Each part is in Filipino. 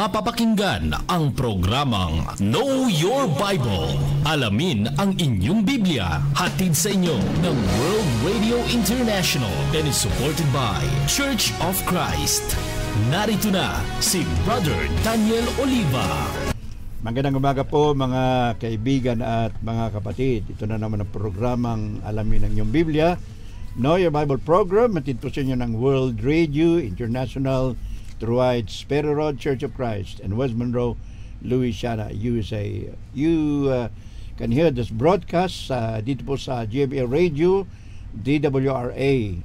mapapakinggan ang programang Know Your Bible. Alamin ang inyong Biblia. Hatid sa inyo ng World Radio International and is supported by Church of Christ. Narito na si Brother Daniel Oliva. Magandang umaga po mga kaibigan at mga kapatid. Ito na naman ang programang Alamin ang inyong Biblia. Know Your Bible program. Matid po sa inyo ng World Radio International through Sparrow Road Church of Christ in West Monroe, Louisiana, USA. You can hear this broadcast dito po sa GMA Radio, DWRA,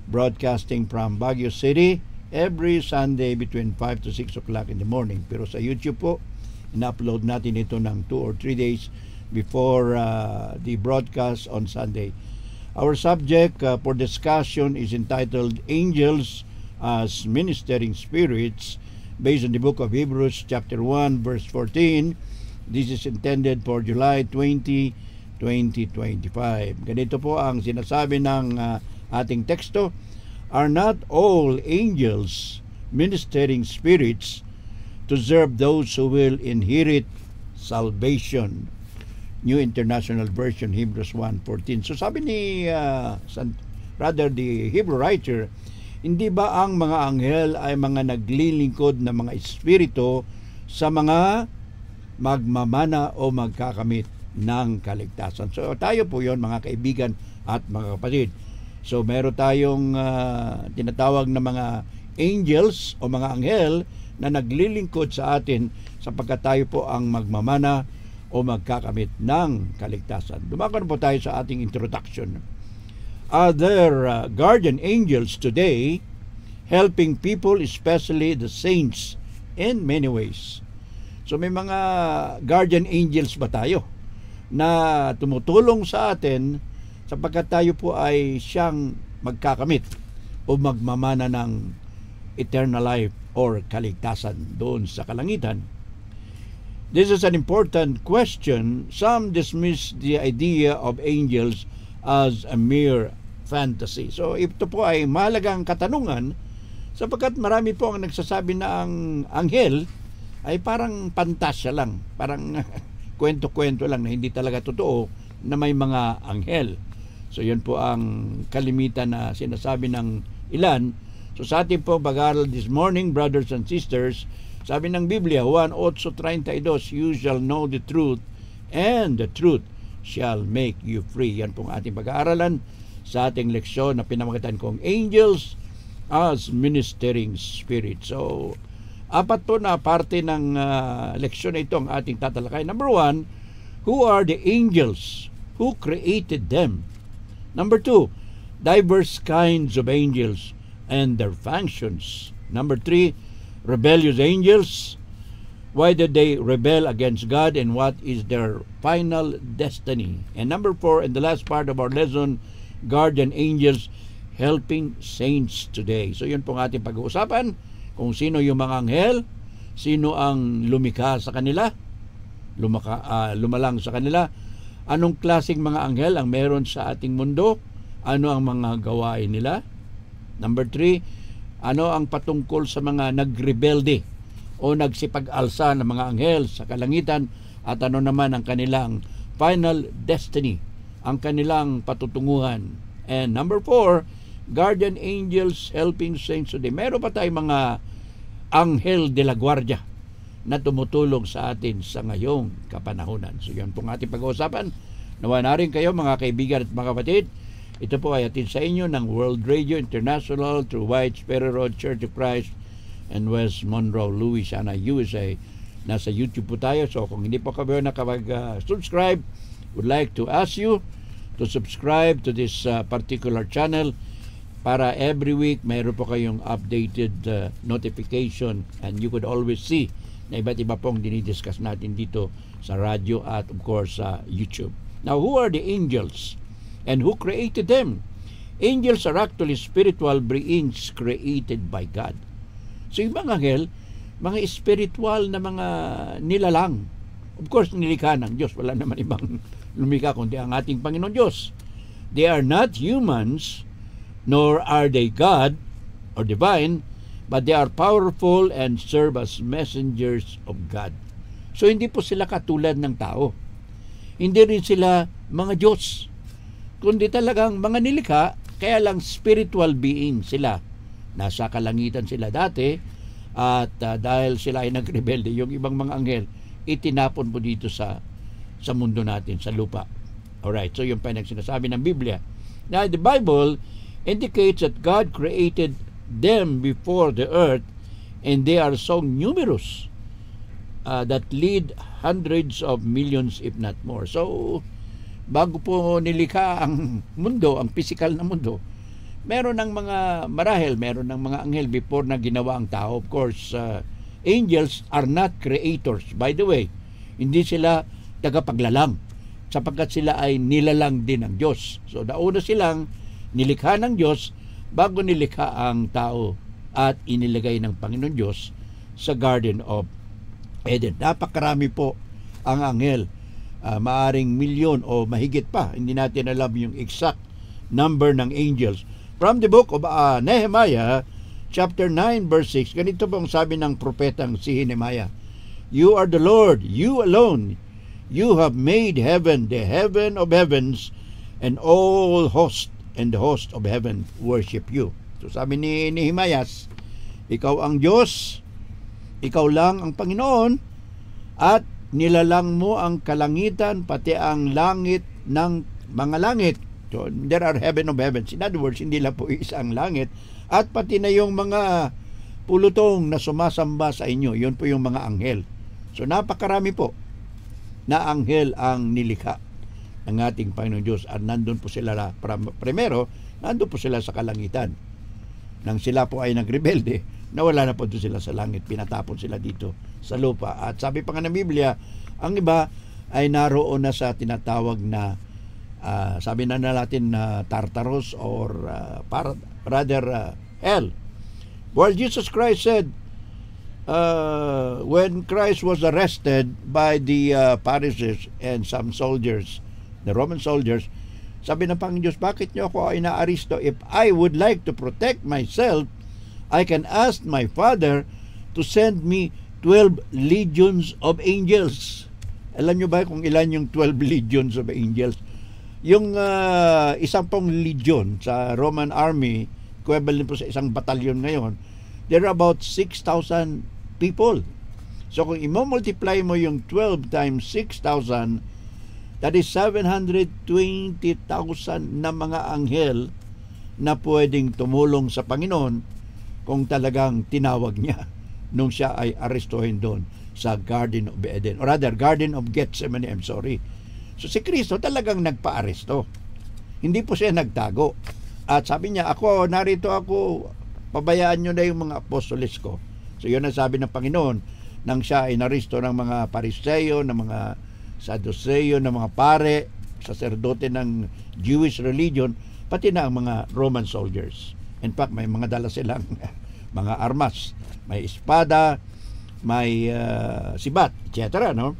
broadcasting from Baguio City every Sunday between 5 to 6 o'clock in the morning. Pero sa YouTube po, ina-upload natin ito ng 2 or 3 days before the broadcast on Sunday. Our subject for discussion is entitled Angels as Ministering Spirits, based on the book of Hebrews chapter 1 verse 14. This is intended for July 20, 2025. Ganito po ang sinasabi ng ating teksto. Are not all angels ministering spirits to serve those who will inherit salvation? New International Version, Hebrews 1:14. So sabi ni the Hebrew writer, hindi ba ang mga anghel ay mga naglilingkod na mga espiritu sa mga magmamana o magkakamit ng kaligtasan? So tayo po yon mga kaibigan at mga kapatid. So meron tayong tinatawag na mga angels o mga anghel na naglilingkod sa atin sapagkat tayo po ang magmamana o magkakamit ng kaligtasan. Dumakan po tayo sa ating introduction. Are there guardian angels today helping people, especially the saints, in many ways? So may mga guardian angels ba tayo na tumutulong sa atin sapagkat tayo po ay siyang magkakamit o magmamana ng eternal life or kaligtasan doon sa kalangitan? This is an important question. Some dismiss the idea of angels as a mere fantasy. So ito po ay mahalagang katanungan sapagkat marami po ang nagsasabi na ang anghel ay parang pantasya lang, parang kwento-kwento lang na hindi talaga totoo na may mga anghel. So yun po ang kalimitan na sinasabi ng ilan. So sa ating po pag-aaral this morning, brothers and sisters, sabi ng Biblia, Juan 8:32, you shall know the truth and the truth shall make you free. Yan pong ating pag-aaralan sa ating leksyon na pinamagatan kong Angels as Ministering Spirits. So, apat po na parte ng leksyon na ito ang ating tatalakay. Number 1, who are the angels? Who created them? Number 2, diverse kinds of angels and their functions. Number 3, rebellious angels. Why did they rebel against God and what is their final destiny? And number 4, in the last part of our lesson, guardian angels helping saints today. So yun pong ating pag-uusapan, kung sino yung mga anghel, sino ang lumikha sa kanila, lumalang sa kanila, anong klaseng mga anghel ang meron sa ating mundo, ano ang mga gawain nila. Number 3, ano ang patungkol sa mga nagrebelde o nagsipag-alsa ng mga anghel sa kalangitan, at ano naman ang kanilang final destiny, ang kanilang patutunguhan. And number 4, guardian angels helping saints today. Meron pa tayong mga anghel de la guardia na tumutulong sa atin sa ngayong kapanahunan. So yan pong ating pag-uusapan. Nawa na rin kayo mga kaibigan at mga kapatid. Ito po ay atin sa inyo ng World Radio International through Sparrow Road Church of Christ in West Monroe, Louisiana, USA. Nasa YouTube po tayo. So kung hindi po kayo nakapag-subscribe, would like to ask you to subscribe to this particular channel para every week mayroon po kayong updated notification and you could always see na iba't iba pong dinidiscuss natin dito sa radio at of course sa YouTube. Now, who are the angels and who created them? Angels are actually spiritual beings created by God. So yung mga anghel, mga spiritual na mga nilalang. Of course, nilikha ng Diyos. Wala naman ibang lumikha kundi ang ating Panginoon Diyos. They are not humans, nor are they God or divine, but they are powerful and serve as messengers of God. So hindi po sila katulad ng tao. Hindi rin sila mga Diyos, kundi talagang mga nilikha, kaya lang spiritual being sila. Nasa kalangitan sila dati, at dahil sila ay nagrebelde, yung ibang mga anghel, itinapon po dito sa mundo natin, sa lupa. Alright, so yung pa sinasabi ng Biblia. Now, the Bible indicates that God created them before the earth, and they are so numerous that lead hundreds of millions if not more. So bago po nilikha ang mundo, ang physical na mundo, meron ng mga marahil, meron ng mga anghel before na ginawa ang tao. Of course, angels are not creators, by the way. Hindi sila tagapaglalang, sapagkat sila ay nilalang din ng Diyos. So nauna silang nilikha ng Diyos bago nilikha ang tao at inilagay ng Panginoon Diyos sa Garden of Eden. Napakarami po ang anghel. Maaring milyon o mahigit pa. Hindi natin alam yung exact number ng angels. From the book of Nehemiah, chapter 9, verse 6, ganito po ang sabi ng propetang si Nehemiah. You are the Lord, you alone. You have made heaven, the heaven of heavens, and all host and the host of heaven worship you. So sabi ni Nehemiah, ikaw ang Diyos, ikaw lang ang Panginoon, at nilalang mo ang kalangitan, pati ang langit ng mga langit. So, there are heaven of heavens. In other words, hindi lang po isang langit, at pati na yung mga pulutong na sumasamba sa inyo, yun po yung mga anghel. So napakarami po na anghel ang nilikha ng ating Panginoon Diyos, at nandun po sila primero, nandun po sila sa kalangitan. Nang sila po ay nagrebelde, nawala na po doon sila sa langit, pinatapon sila dito sa lupa. At sabi pa nga ng Biblia, ang iba ay naroon na sa tinatawag na sabi na natin na Tartarus, or hell. Well, Jesus Christ said, when Christ was arrested by the Pharisees and some soldiers, the Roman soldiers, sabi ng Panginoon Diyos, bakit niyo ako inaaresto? If I would like to protect myself, I can ask my Father to send me 12 legions of angels. Alam niyo ba kung ilan yung 12 legions of angels? Yung isang pong legion sa Roman army, equivalent po sa isang batalyon ngayon, there are about 6,000 people. So kung i-multiply mo yung 12 times 6,000, that is 720,000 na mga anghel na pwedeng tumulong sa Panginoon kung talagang tinawag niya nung siya ay arestuhin doon sa Garden of Eden, or rather Garden of Gethsemane, I'm sorry. So si Kristo talagang nagpa-aresto, hindi po siya nagtago. At sabi niya, narito ako, pabayaan nyo na yung mga apostoles ko. So yun ang sabi ng Panginoon nang siya ay naresto ng mga Pariseo, ng mga Sadduceo, ng mga pare, saserdote ng Jewish religion, pati na ang mga Roman soldiers. In fact, may mga dala silang mga armas, may espada, may sibat, etc. No?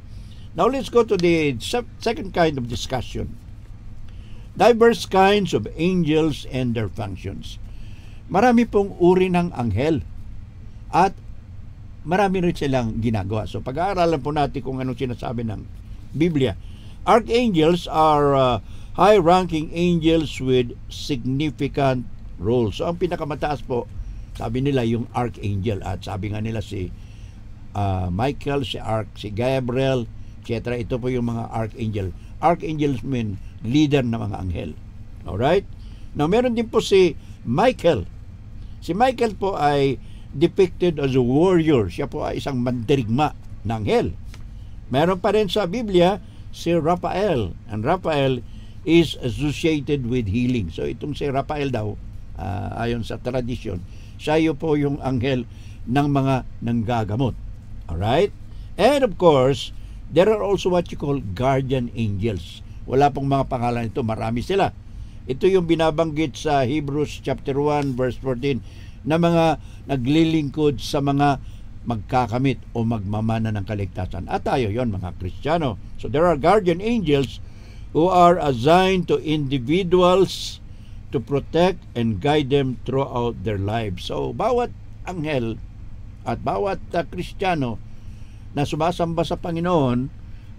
Now let's go to the second kind of discussion. Diverse kinds of angels and their functions. Marami pong uri ng anghel, at marami rin silang ginagawa. So pag-aaralan po natin kung anong sinasabi ng Biblia. Archangels are high-ranking angels with significant roles. So ang pinakamataas po, sabi nila yung archangel, at sabi nga nila si Michael, si Gabriel, etc. Ito po yung mga archangel. Archangels mean leader ng mga anghel. Alright? Now meron din po si Michael. Si Michael po ay depicted as a warrior. Siya po ay isang mandirigma ng anghel. Meron pa rin sa Biblia si Raphael. And Raphael is associated with healing. So itong si Raphael daw, ayon sa tradisyon, siya po yung anghel ng mga nanggagamot. Alright? And of course, there are also what you call guardian angels. Wala pong mga pangalan ito, marami sila. Ito yung binabanggit sa Hebrews chapter 1 verse 14 na mga naglilingkod sa mga magkakamit o magmamana ng kaligtasan. At tayo yon, mga Kristiyano. So there are guardian angels who are assigned to individuals to protect and guide them throughout their lives. So bawat anghel at bawat Kristiyano na sumasamba sa Panginoon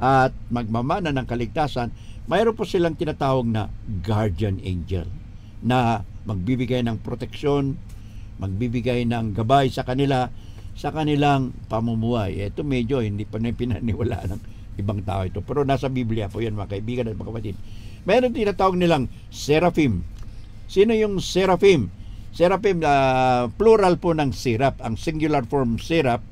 at magmamana ng kaligtasan, mayroon po silang tinatawag na guardian angel na magbibigay ng proteksyon, magbibigay ng gabay sa kanila sa kanilang pamumuhay. Ito medyo hindi pa na pinaniwalaan ng ibang tao ito. Pero nasa Biblia po yan, mga kaibigan at mga kapatid. Mayroon tinatawag nilang seraphim. Sino yung seraphim? Seraphim, plural po ng seraph. Ang singular form seraph,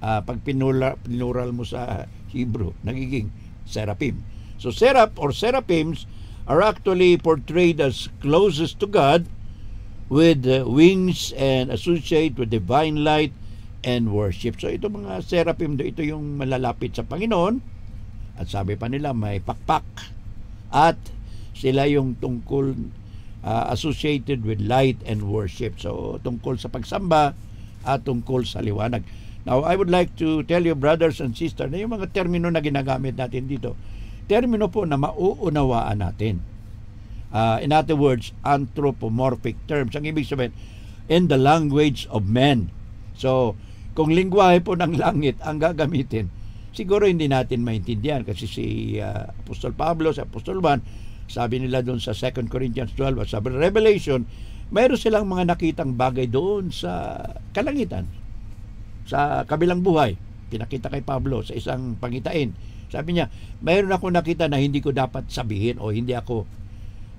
pag plural mo sa Hebrew, nagiging seraphim. So seraph or seraphims are actually portrayed as closest to God with wings and associate with divine light and worship. So ito mga seraphim, ito yung malalapit sa Panginoon. At sabi pa nila may pakpak. At sila yung tungkol associated with light and worship. So tungkol sa pagsamba at tungkol sa liwanag. Now, I would like to tell you, brothers and sisters, na yung mga termino na ginagamit natin dito, termino po na mauunawaan natin. In other words, anthropomorphic terms. Ang ibig sabihin, in the language of men. So, kung lingwahe po ng langit ang gagamitin, siguro hindi natin maintindihan kasi si Apostol Pablo, si Apostol Juan, sabi nila doon sa 2 Corinthians 12 at sa Revelation, mayroon silang mga nakitang bagay doon sa kalangitan, sa kabilang buhay. Pinakita kay Pablo sa isang pangitain. Sabi niya, mayroon ako nakita na hindi ko dapat sabihin o hindi ako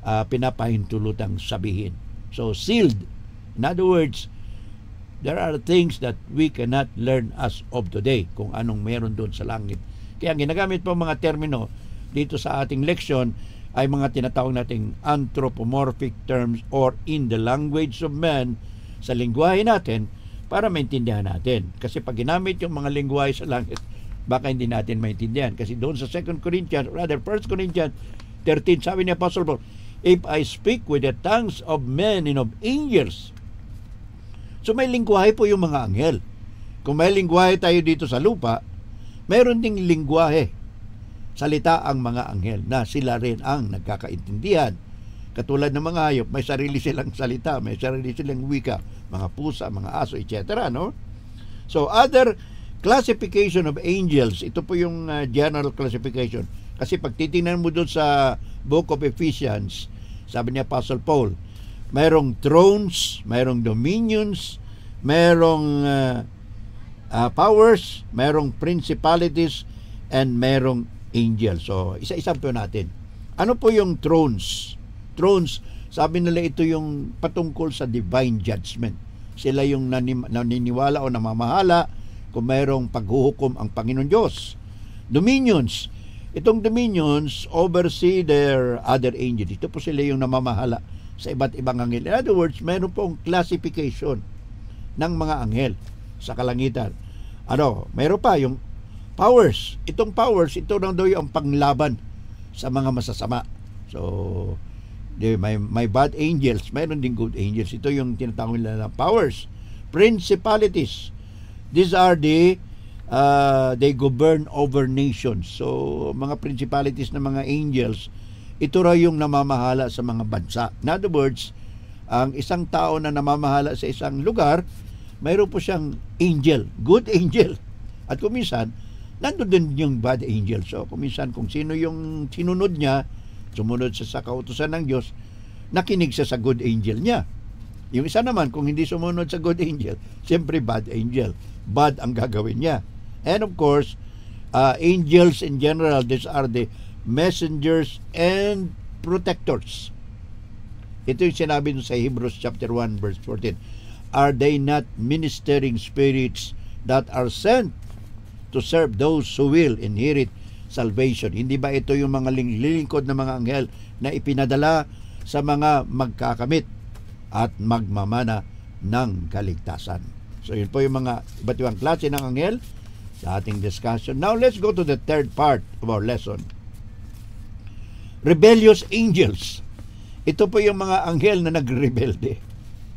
pinapahintulutang sabihin. So, sealed. In other words, there are things that we cannot learn as of today kung anong meron doon sa langit. Kaya ginagamit po mga termino dito sa ating leksyon ay mga tinatawag nating anthropomorphic terms or in the language of man sa lingwahe natin para maintindihan natin. Kasi pag ginamit yung mga lingwahe sa langit, baka hindi natin maintindihan. Kasi doon sa 2 Corinthians, rather 1 Corinthians 13, sabi ni Apostle Paul, if I speak with the tongues of men and of angels. So may lingwahe po yung mga anghel. Kung may lingwahe tayo dito sa lupa, mayroon ding lingwahe, salita ang mga anghel na sila rin ang nagkakaintindihan. Katulad ng mga hayop, may sarili silang salita, may sarili silang wika, mga pusa, mga aso, etc. No? So other classification of angels, ito po yung general classification. Kasi pag titingnan mo doon sa Book of Ephesians, sabi ni Apostle Paul, mayroong thrones, mayroong dominions, mayroong powers, mayroong principalities, and mayroong angels. So isa-isa po natin. Ano po yung thrones? Thrones, sabi nila ito yung patungkol sa divine judgment. Sila yung naniniwala o namamahala kung mayroong paghuhukom ang Panginoon Diyos. Dominions, itong dominions oversee their other angels. Ito po sila yung namamahala sa iba't ibang anghel. In other words, mayroon pong classification ng mga anghel sa kalangitan. Mayroon pa yung powers. Itong powers, ito na daw yung panglaban sa mga masasama. So, may bad angels, mayroon din good angels. Ito yung tinatawag nila na powers. Principalities, these are they govern over nations. So mga principalities na mga angels, ito raw yung namamahala sa mga bansa. In other words, ang isang tao na namamahala sa isang lugar, mayroon po siyang angel, good angel. At kuminsan, nandun din yung bad angel. So kuminsan, kung sino yung sinunod niya, sumunod sa kautusan ng Diyos, nakinig siya sa good angel niya. Yung isa naman, kung hindi sumunod sa good angel, siyempre bad angel. Bad ang gagawin niya. And of course, angels in general, these are the messengers and protectors. Ito yung sinabi sa Hebrews chapter 1 verse 14. Are they not ministering spirits that are sent to serve those who will inherit salvation? Hindi ba ito yung mga lilingkod na mga anghel na ipinadala sa mga magkakamit at magmamana ng kaligtasan? So yun po yung mga iba't ibang klase ng anghel sa ating discussion. Now let's go to the third part of our lesson. Rebellious angels. Ito po yung mga anghel na nagrebelde.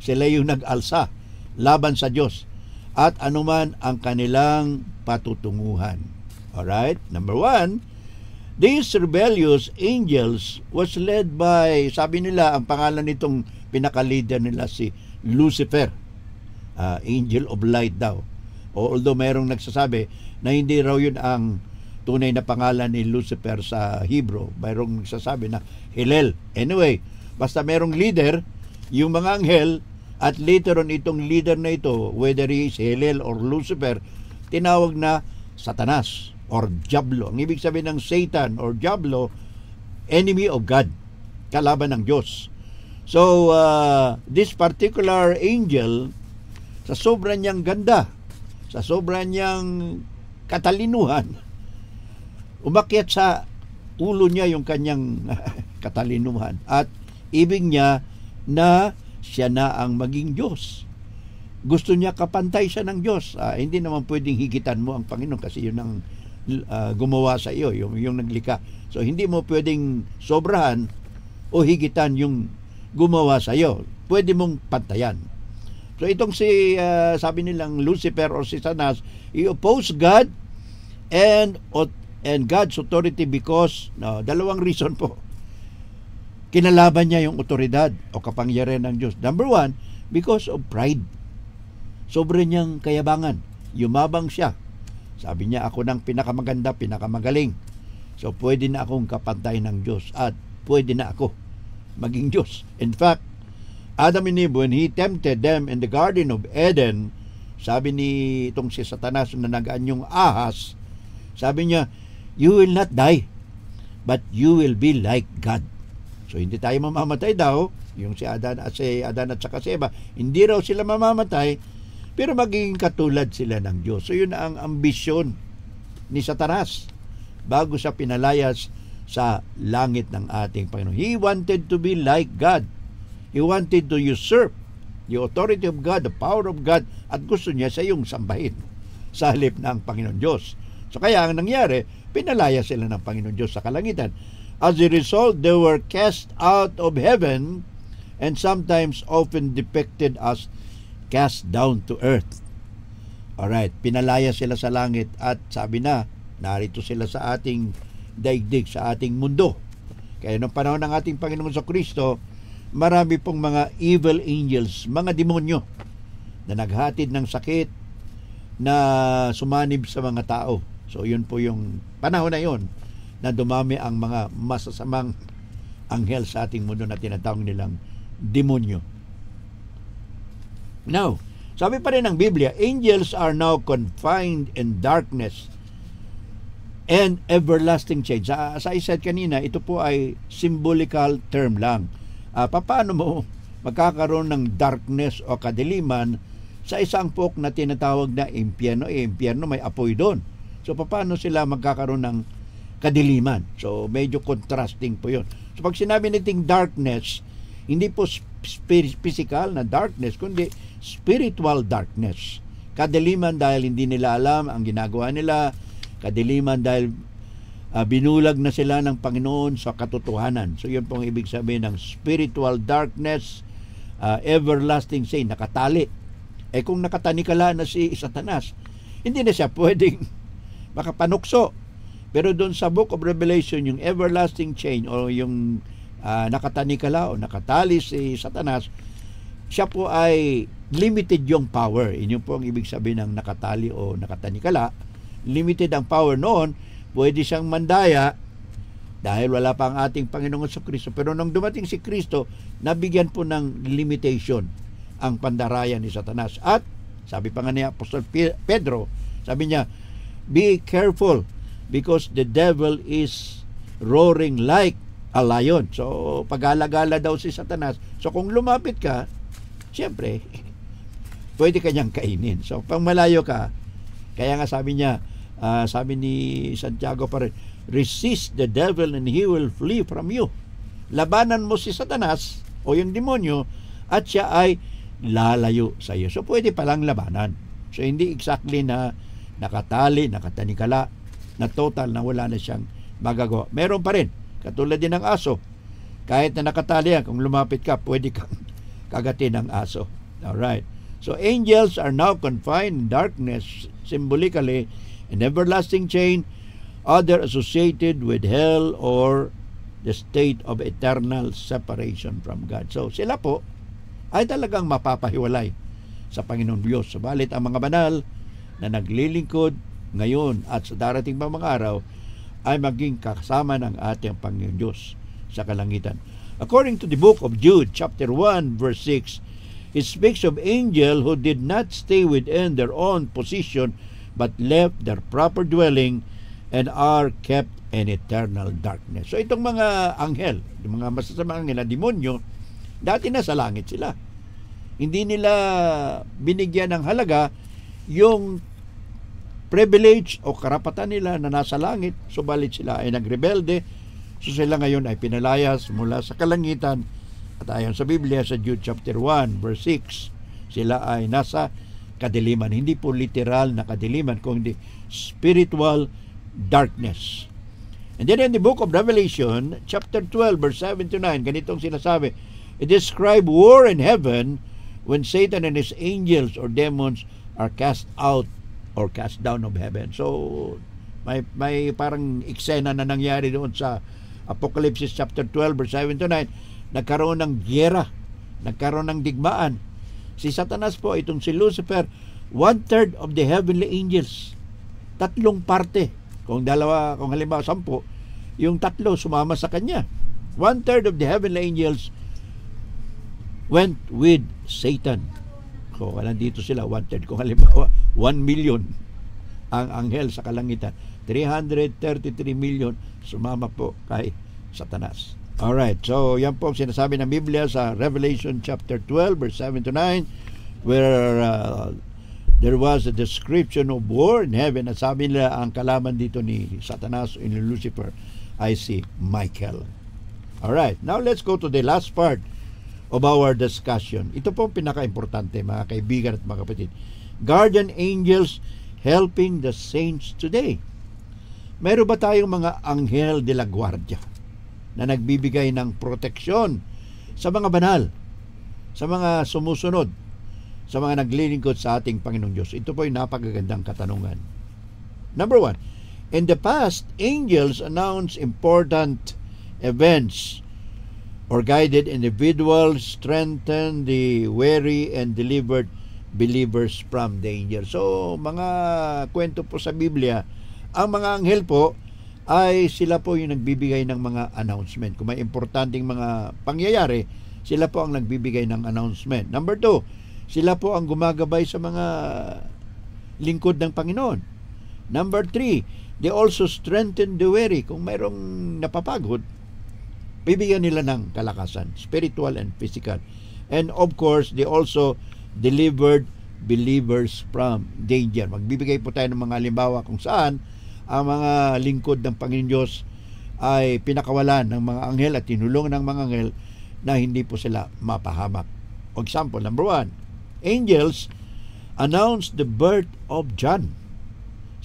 Sila yung nag-alsa laban sa Diyos at anuman ang kanilang patutunguhan. Alright? Number 1, these rebellious angels was led by, sabi nila, ang pangalan nitong pinaka-leader nila si Lucifer. angel of light daw. Although mayroong nagsasabi na hindi raw yun ang tunay na pangalan ni Lucifer sa Hebrew. Mayroong nagsasabi na Hillel. Anyway, basta mayroong leader, yung mga anghel, at later on itong leader na ito, whether he is Hillel or Lucifer, tinawag na Satanas or Diablo. Ang ibig sabihin ng Satan or Diablo, enemy of God, kalaban ng Diyos. So, this particular angel, sa sobrang niyang ganda, sa sobrang niyang katalinuhan, umakyat sa ulo niya yung kanyang katalinuhan. At ibig niya na siya na ang maging Diyos. Gusto niya kapantay siya ng Diyos. Hindi naman pwedeng higitan mo ang Panginoon kasi yun ang gumawa sa iyo, yung naglikha. So, hindi mo pwedeng sobrahan o higitan yung gumawa sa iyo. Pwede mong pantayan. So itong sabi nilang Lucifer or si Satanas, he opposed God and God's authority because, dalawang reason po. Kinalaban niya yung otoridad o kapangyarihan ng Diyos. Number one, because of pride. Sobre niyang kayabangan. Yumabang siya. Sabi niya, ako ng pinakamaganda, pinakamagaling. So pwede na akong kapantay ng Diyos at pwede na ako maging Diyos. In fact, Adam and Eve, when he tempted them in the Garden of Eden, sabi ni itong si Satanas na nag-anyong ahas, sabi niya, you will not die, but you will be like God. So hindi tayo mamamatay daw, yung si Adan at saka si Eva, hindi raw sila mamamatay, pero magiging katulad sila ng Diyos. So yun ang ambisyon ni Satanas bago siya pinalayas sa langit ng ating Panginoon. He wanted to be like God. He wanted to usurp the authority of God, the power of God, at gusto niya sa iyong sambahin sa halip ng Panginoon Diyos. So kaya ang nangyari, pinalaya sila ng Panginoon Diyos sa kalangitan. As a result, they were cast out of heaven and sometimes often depicted as cast down to earth. Alright, pinalaya sila sa langit at sabi na, narito sila sa ating daigdig, sa ating mundo. Kaya nung panahon ng ating Panginoon sa Kristo, marami pong mga evil angels, mga demonyo na naghatid ng sakit na sumanib sa mga tao. So yun po yung panahon na yun na dumami ang mga masasamang anghel sa ating mundo na tinatawag nilang demonyo. Now, sabi pa rin ng Biblia, angels are now confined in darkness and everlasting change. As I said kanina, ito po ay symbolical term lang. Paano mo magkakaroon ng darkness o kadiliman sa isang pok na tinatawag na impyerno? Impyerno may apoy doon. So paano sila magkakaroon ng kadiliman? So medyo contrasting po yun. So pag sinabi nating darkness, hindi po physical na darkness, kundi spiritual darkness. Kadiliman dahil hindi nila alam ang ginagawa nila. Kadiliman dahil binulag na sila ng Panginoon sa katotohanan. So yun pong ibig sabihin ng spiritual darkness, everlasting sin, nakatali. Kung nakatanikala na si Satanas, hindi na siya pwedeng makapanukso. Pero doon sa Book of Revelation, yung everlasting chain o yung nakatanikala o nakatali si Satanas, siya po ay limited yung power. Yun po ang ibig sabihin ng nakatali o nakatanikala. Limited ang power noon. Pwede siyang mandaya dahil wala pa ang ating Panginoon sa Kristo. Pero nung dumating si Kristo, nabigyan po ng limitation ang pandarayan ni Satanas. At sabi pa nga ni Apostol Pedro, sabi niya, be careful because the devil is roaring like a lion. So pag-alagala daw si Satanas. So kung lumapit ka, siyempre, pwede kanyang kainin. So pag malayo ka, kaya nga sabi niya, sabi ni Santiago pa rin, resist the devil and he will flee from you. Labanan mo si Satanas o yung demonyo at siya ay lalayo sa iyo. So pwede palang labanan. So hindi exactly na nakatali, nakatanikala, na total na wala na siyang magagawa. Meron pa rin, katulad din ng aso. Kahit na nakatali yan, kung lumapit ka, pwede kang kagatin ng aso. Alright. So angels are now confined in darkness, symbolically, an everlasting chain, other associated with hell or the state of eternal separation from God. So sila po ay talagang mapapahiwalay sa Panginoon Diyos. Subalit ang mga banal na naglilingkod ngayon at sa darating pa mga araw ay maging kasama ng ating Panginoon Diyos sa kalangitan. According to the book of Jude, chapter 1, verse 6, it speaks of angels who did not stay within their own position but left their proper dwelling and are kept in eternal darkness. So itong mga anghel, yung mga masasamang anghel na demonyo, dati na sa langit sila. Hindi nila binigyan ng halaga yung privilege o karapatan nila na nasa langit, subalit sila ay nagrebelde. So sila ngayon ay pinalayas mula sa kalangitan. At ayon sa Biblia, sa Jude chapter 1, verse 6, sila ay nasa kadiliman. Hindi po literal na kadiliman, kundi spiritual darkness. And then in the book of Revelation, chapter 12, verse 7 to 9, ganitong sinasabi, it describes war in heaven when Satan and his angels or demons are cast out or cast down of heaven. So, may parang eksena na nangyari doon sa Apocalypse chapter 12, verse 7 to 9, nagkaroon ng gyera, nagkaroon ng digmaan. Si Satanas po, itong si Lucifer, 1/3 of the heavenly angels. 3 parte. Kung halimbawa 10, yung 3 sumama sa kanya. 1/3 of the heavenly angels went with Satan. So, nandito sila, 1/3. Kung halimbawa, 1 million ang anghel sa kalangitan. 333 million sumama po kay Satanas. Alright, so yan po sinasabi ng Biblia sa Revelation chapter 12, verse 7 to 9, where there was a description of war in heaven. At sabi nila ang kalaban dito ni Satanas o ni Lucifer ay si Michael. Alright, now let's go to the last part of our discussion. Ito po pinaka-importante, mga kaibigan at mga kapatid. Guardian angels helping the saints today. Meron ba tayong mga anghel de la guardia na nagbibigay ng proteksyon sa mga banal, sa mga sumusunod, sa mga naglilingkod sa ating Panginoong Diyos? Ito po ay napakagandang katanungan. Number 1, in the past, angels announce important events or guided individuals, strengthen the weary, and delivered believers from danger. So, mga kwento po sa Biblia, ang mga anghel po ay sila po yung nagbibigay ng mga announcement. Kung may importanteng mga pangyayari, sila po ang nagbibigay ng announcement. Number 2, sila po ang gumagabay sa mga lingkod ng Panginoon. Number 3, they also strengthen the weary. Kung mayroong napapagod, bibigyan nila ng kalakasan, spiritual and physical. And of course, they also delivered believers from danger. Magbibigay po tayo ng mga halimbawa kung saan ang mga lingkod ng Panginoon Diyos ay pinakawalan ng mga anghel at tinulungan ng mga anghel na hindi po sila mapahamak. For example, number 1, angels announced the birth of John.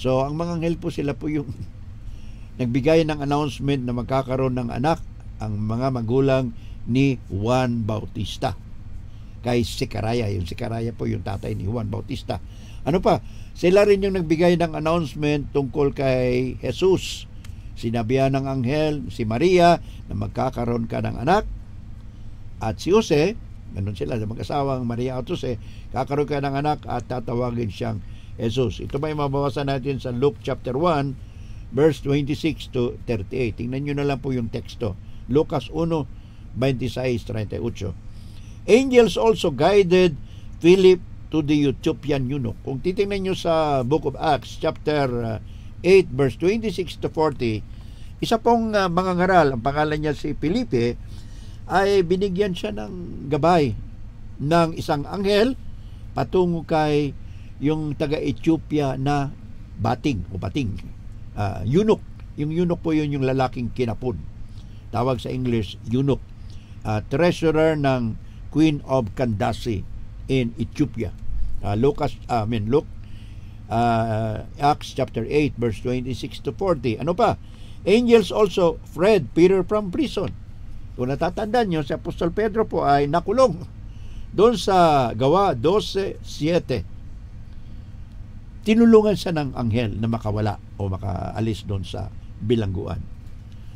So, ang mga anghel po, sila po yung nagbigay ng announcement na magkakaroon ng anak ang mga magulang ni Juan Bautista. Kay Zechariah. Yung Zechariah po yung tatay ni Juan Bautista. Ano pa? Sila rin yung nagbigay ng announcement tungkol kay Jesus. Sinabihan ng anghel si Maria na magkakaroon ka ng anak. At si Jose, ganun sila, mag-asawang Maria at Jose, kakaroon ka ng anak at tatawagin siyang Jesus. Ito may mabawasan natin sa Luke chapter 1, verse 26 to 38. Tingnan nyo na lang po yung teksto. Lucas 1:26-38. Angels also guided Philip to the Ethiopian eunuch. Kung titingnan nyo sa Book of Acts, chapter 8, verse 26 to 40, isa pong mangangaral, ang pangalan niya si Felipe, ay binigyan siya ng gabay ng isang anghel patungo kay yung taga-Ethiopia na bating, eunuch. Yung eunuch po yun yung lalaking kinapod. Tawag sa English, eunuch. Treasurer ng Queen of Candace in Ethiopia. Luke, Acts chapter 8, verse 26 to 40. Ano pa? Angels also freed Peter from prison. Kung natatandaan nyo, si Apostol Pedro po ay nakulong doon sa Gawa 12:7. Tinulungan siya ng anghel na makawala o makaalis doon sa bilangguan.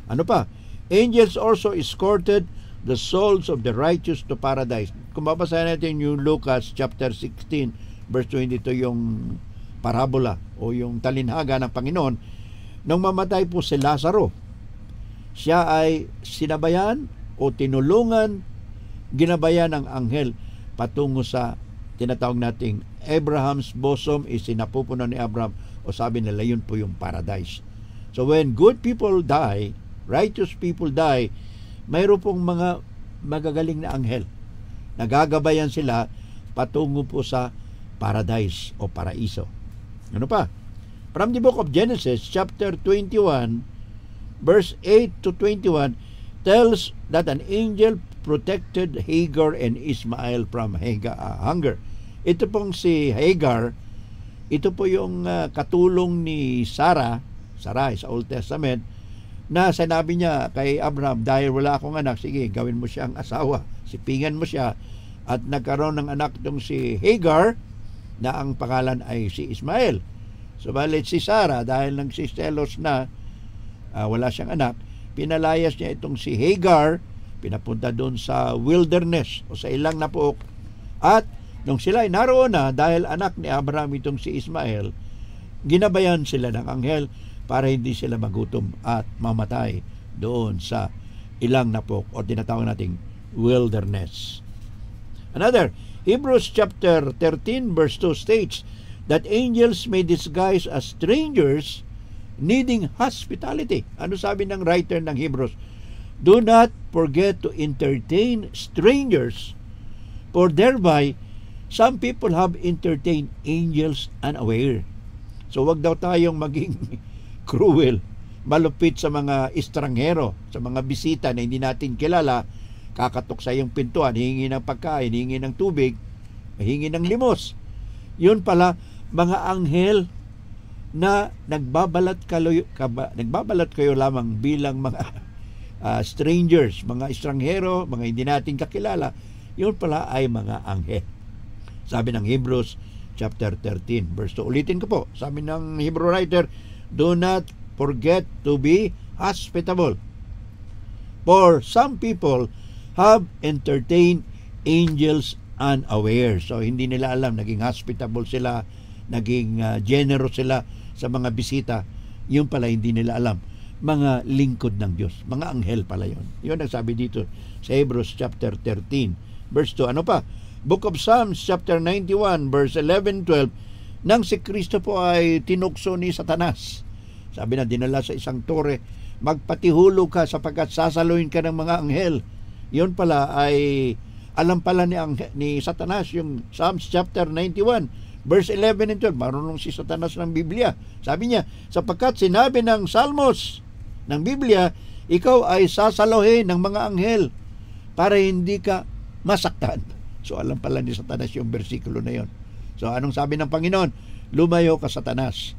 Ano pa? Angels also escorted the souls of the righteous to paradise. Kung babasahin natin yung Lucas chapter 16 verse 22, yung parabola o yung talinhaga ng Panginoon, nung mamatay po si Lazaro, siya ay sinabayan o tinulungan, ginabayan ng anghel patungo sa tinatawag nating Abraham's bosom, isinapupuno ni Abraham, o sabi nila yun po yung paradise. So when good people die, righteous people die, mayroon pong mga magagaling na anghel. Nagagabayan sila patungo po sa paradise o paraiso. Ano pa? From the book of Genesis, chapter 21, verse 8 to 21, tells that an angel protected Hagar and Ismael from hunger. Ito pong si Hagar, ito po yung katulong ni Sarah sa Old Testament, na sinabi niya kay Abraham, dahil wala akong anak, sige, gawin mo siyang asawa, sipingan mo siya, at nagkaroon ng anak itong si Hagar, na ang pangalan ay si Ismael. Subalit si Sarah, dahil nagsistelos na wala siyang anak, pinalayas niya itong si Hagar, pinapunta doon sa wilderness o sa ilang na pook, at nung sila ay naroon na, dahil anak ni Abraham itong si Ismael, ginabayan sila ng anghel para hindi sila magutom at mamatay doon sa ilang na pook o tinatawag nating wilderness. Another, Hebrews chapter 13 verse 2 states that angels may disguise as strangers needing hospitality. Ano sabi ng writer ng Hebrews? Do not forget to entertain strangers, for thereby some people have entertained angels unaware. So wag daw tayong maging cruel, malupit sa mga estranghero, sa mga bisita na hindi natin kilala, kakatok sa iyong pintuan, hingi ng pagkain, hingi ng tubig, hingi ng limos. Yun pala, mga anghel na nagbabalat kayo lamang bilang mga strangers, mga estranghero, mga hindi natin kakilala. Yun pala ay mga anghel. Sabi ng Hebrews chapter 13 verse 2. Ulitin ko po, sabi ng Hebrew writer, do not forget to be hospitable, for some people have entertained angels unaware. So hindi nila alam, naging hospitable sila, naging generous sila sa mga bisita. Yun pala hindi nila alam, mga lingkod ng Diyos, mga anghel pala yun. Yun ang sabi dito sa Hebrews chapter 13 verse 2. Ano pa? Book of Psalms chapter 91 verse 11-12, nang si Kristo po ay tinukso ni Satanas, sabi na, dinala sa isang tore, magpatihulog ka sapagkat sasaluhin ka ng mga anghel. Yun pala ay alam pala ni Satanas yung Psalms chapter 91 verse 11 and 12. Marunong si Satanas ng Biblia. Sabi niya, sapagkat sinabi ng Salmos ng Biblia, ikaw ay sasaluhin ng mga anghel para hindi ka masaktan. So alam pala ni Satanas yung versikulo na yon. So anong sabi ng Panginoon? Lumayo ka, Satanas.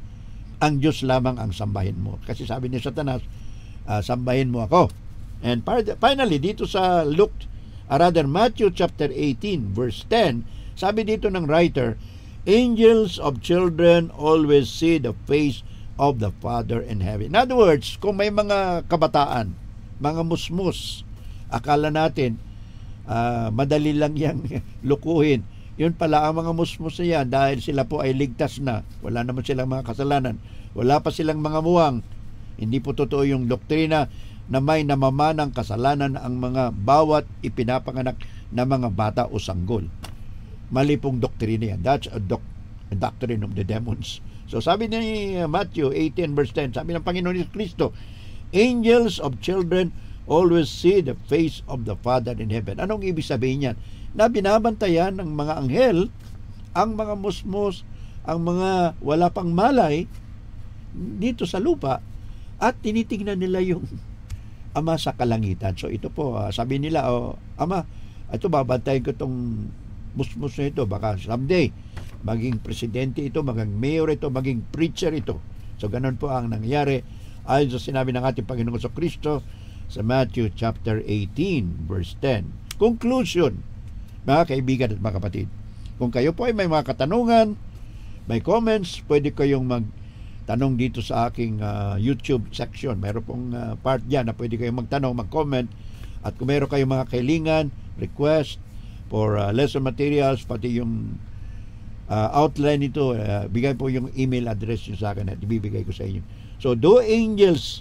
Ang Diyos lamang ang sambahin mo. Kasi sabi ni Satanas, sambahin mo ako. And finally, dito sa Matthew chapter 18 verse 10, sabi dito ng writer, angels of children always see the face of the Father in heaven. In other words, kung may mga kabataan, mga musmus, akala natin madali lang yang lukuhin. Yun pala, ang mga musmus na yan, dahil sila po ay ligtas na, wala naman silang mga kasalanan, wala pa silang mga muwang. Hindi po totoo yung doktrina na may namamanang kasalanan ang mga bawat ipinapanganak na mga bata o sanggol. Mali pong doktrina yan. That's a doctrine of the demons. So sabi ni Matthew 18 verse 10, sabi ng Panginoon Kristo, angels of children always see the face of the Father in heaven. Anong ibig sabihin yan? Na binabantayan ng mga anghel ang mga musmos, ang mga wala pang malay dito sa lupa, at tinitingnan nila yung Ama sa kalangitan. So ito po, sabi nila, Ama, ito babantayan ko itong musmus na ito, baka someday maging presidente ito, maging mayor ito, maging preacher ito. So ganun po ang nangyari ayon sa sinabi ng ating Panginoon sa Kristo sa Matthew chapter 18 verse 10. Conclusion, mga kaibigan at mga kapatid, kung kayo po ay may mga katanungan, may comments, pwede kayong magtanong dito sa aking YouTube section. Mayroon pong part dyan na pwede kayong magtanong, mag-comment, At kung meron kayong mga kailangan, request for lesson materials, pati yung outline nito, bigay po yung email address nyo sa akin at ibibigay ko sa inyo. So, do angels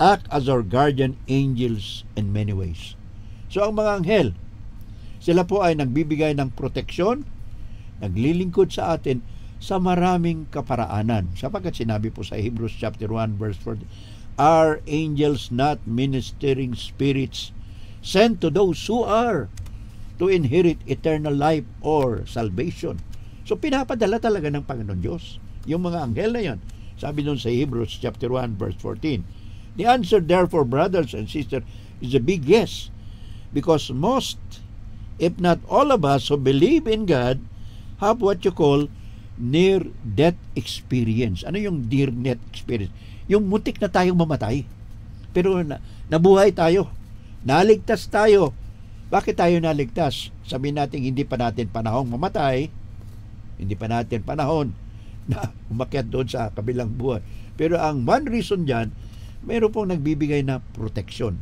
act as our guardian angels in many ways? So, ang mga anghel, sila po ay nagbibigay ng proteksyon, naglilingkod sa atin sa maraming kaparaanan. Sapagkat sinabi po sa Hebrews chapter 1 verse 40, are angels not ministering spirits sent to those who are to inherit eternal life or salvation? So pinapadala talaga ng Panginoon Diyos yung mga anghel na yan. Sabi nun sa Hebrews chapter 1 verse 14, the answer therefore, brothers and sisters, is a big yes, because most, if not all of us who believe in God have what you call near-death experience. Ano yung near-death experience? Yung mutik na tayong mamatay, pero nabuhay tayo, naligtas tayo. Bakit tayo naligtas? Sabihin natin hindi pa natin panahong mamatay, hindi pa natin panahon na umakyat doon sa kabilang buhay. Pero ang one reason dyan, mayroon pong nagbibigay na protection.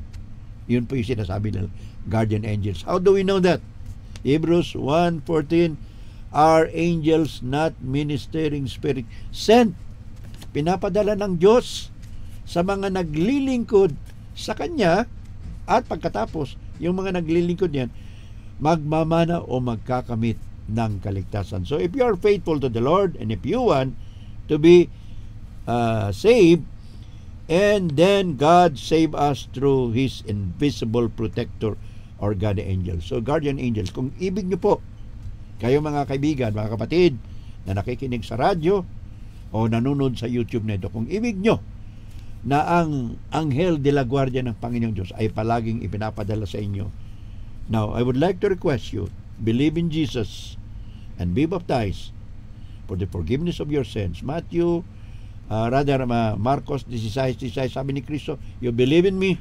Yun po yung sinasabi ng guardian angels. How do we know that? Hebrews 1:14, are angels not ministering spirit sent? Pinapadala ng Diyos sa mga naglilingkod sa Kanya, at pagkatapos, yung mga naglilingkod yan, magmamana o magkakamit ng kaligtasan. So if you are faithful to the Lord, and if you want to be saved, and then God save us through His invisible protector or guardian angels. So guardian angels, kung ibig nyo po, kayo mga kaibigan, mga kapatid, na nakikinig sa radyo o nanonood sa YouTube na ito, kung ibig nyo na ang anghel de la guardia ng Panginoong Diyos ay palaging ipinapadala sa inyo, now I would like to request you, believe in Jesus and be baptized for the forgiveness of your sins. Marcos 16:16, sabi ni Kristo, you believe in me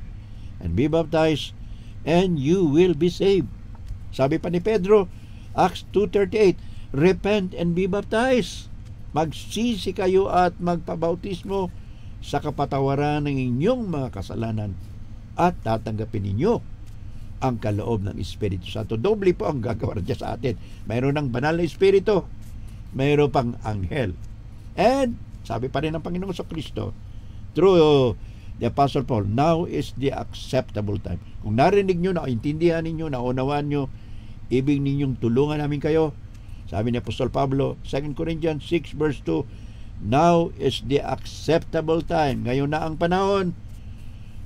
and be baptized and you will be saved. Sabi pa ni Pedro, Acts 2:38, repent and be baptized. Magsisi kayo at magpabautismo sa kapatawaran ng inyong mga kasalanan at tatanggapin ninyo ang kaloob ng Espiritu Santo. Doble po ang gagawin sa atin. Mayroon ng banal na Espiritu, mayroon pang anghel. And sabi pa rin ng Panginoon sa Kristo through the Apostle Paul, now is the acceptable time. Kung narinig nyo, naintindihan ninyo, naunawaan nyo, ibig ninyong tulungan namin kayo. Sabi ni Apostol Pablo, 2 Corinthians 6 verse 2, now is the acceptable time. Ngayon na ang panahon.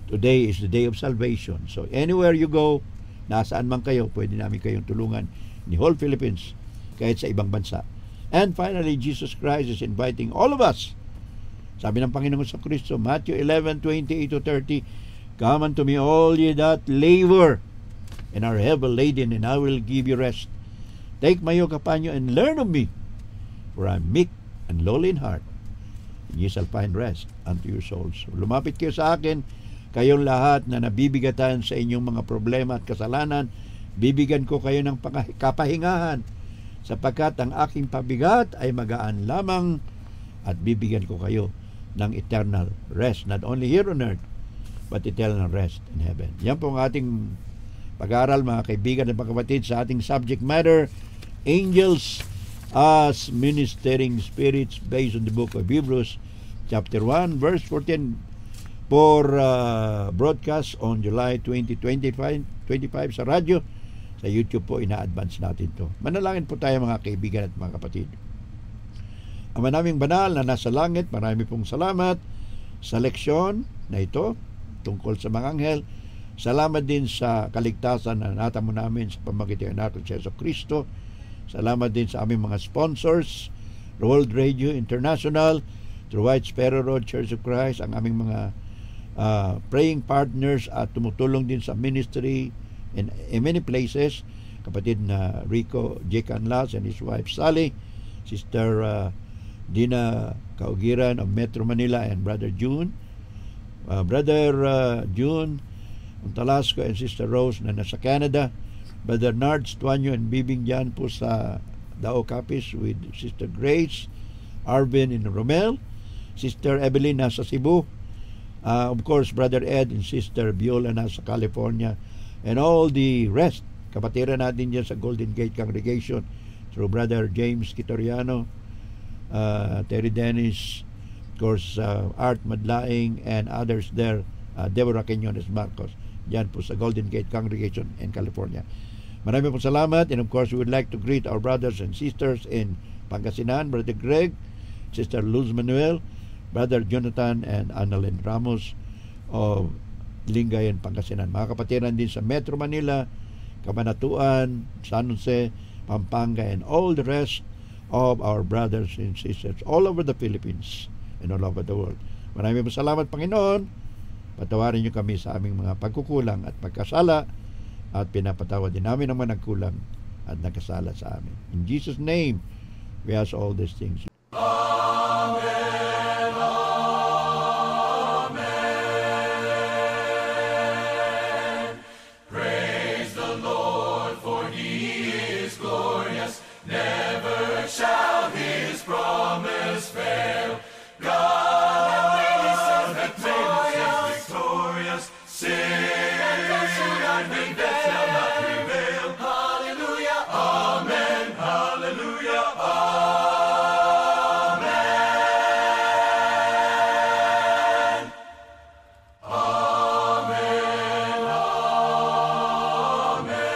Today is the day of salvation. So anywhere you go, nasaan man kayo, pwede namin kayong tulungan ni whole Philippines, kahit sa ibang bansa. And finally, Jesus Christ is inviting all of us. Sabi ng Panginoon sa Kristo, Matthew 11:28-30, come unto me all ye that labor and are heavy laden, and I will give you rest. Take my yoke upon you and learn of me, for I am meek and lowly in heart, and ye shall find rest unto your souls. So, lumapit kayo sa akin, kayong lahat na nabibigatan sa inyong mga problema at kasalanan. Bibigyan ko kayo ng kapahingahan, sapagkat ang aking pabigat ay magaan lamang, at bibigyan ko kayo ng eternal rest, not only here on earth, but eternal rest in heaven. Yan po ang ating pag-aaral, mga kaibigan at mga kapatid, sa ating subject matter, angels as ministering spirits, based on the book of Hebrews chapter 1 verse 14, for broadcast on July 2025 sa radyo. Sa YouTube po, ina-advance natin to. Manalangin po tayo, mga kaibigan at mga kapatid. Ama naming banal na nasa langit, marami pong salamat sa leksyon na ito tungkol sa mga anghel. Salamat din sa kaligtasan na natamo namin sa pamagitan natin sa Yesu Kristo. Salamat din sa aming mga sponsors, World Radio International, through White Sparrow Road Church of Christ, ang aming mga praying partners at tumutulong din sa ministry in many places. Kapatid na Rico J. Canlas and his wife Sally, Sister Dina Kaugiran of Metro Manila, and Brother June Talasco and Sister Rose na nasa Canada, Brother Nards Tuanyo and Bibing Jan po sa Dao Capiz, with Sister Grace Arvin in Romel, Sister Evelyn nasa Cebu, of course Brother Ed and Sister Viola nasa California, and all the rest. Kapatiran natin dyan sa Golden Gate Congregation through Brother James Kitoriano, Terry Dennis, of course, Art Madlaing, and others there, Deborah Quinones Marcos, dyan po sa Golden Gate Congregation in California. Maraming po salamat, and of course we would like to greet our brothers and sisters in Pangasinan, Brother Greg, Sister Luz Manuel, Brother Jonathan and Annalyn Ramos of Lingayen, Pangasinan. Mga kapatiran din sa Metro Manila, Cabanatuan, San Jose, Pampanga, and all the rest of our brothers and sisters all over the Philippines and all over the world. Maraming po salamat, Panginoon. Patawarin niyo kami sa aming mga pagkukulang at pagkasala, at pinapatawad din namin ang mga nagkulang at nagkasala sa amin. In Jesus' name, we ask all these things. Amen, amen. Praise the Lord, for He is glorious. Never shall His promise fail. God hath made us victorious. Sin and death shall not prevail. Hallelujah, amen, hallelujah, amen. Amen, amen.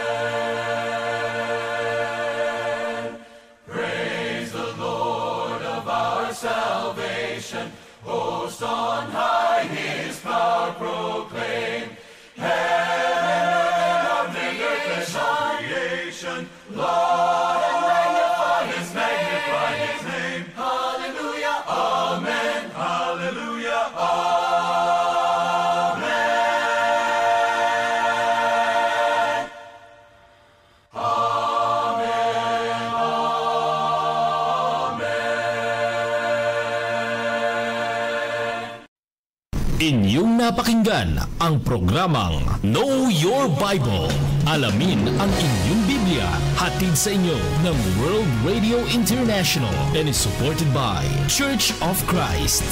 Praise the Lord of our salvation. Host on high, His power proclaim. Heaven and earth and all creation, laud and magnify His name. Hallelujah, amen, hallelujah, amen. Amen, amen. Inyong napakinggan ang programang Know Your Bible. Alamin ang inyong Biblia. Hatid sa inyo ng World Radio International and is supported by Church of Christ.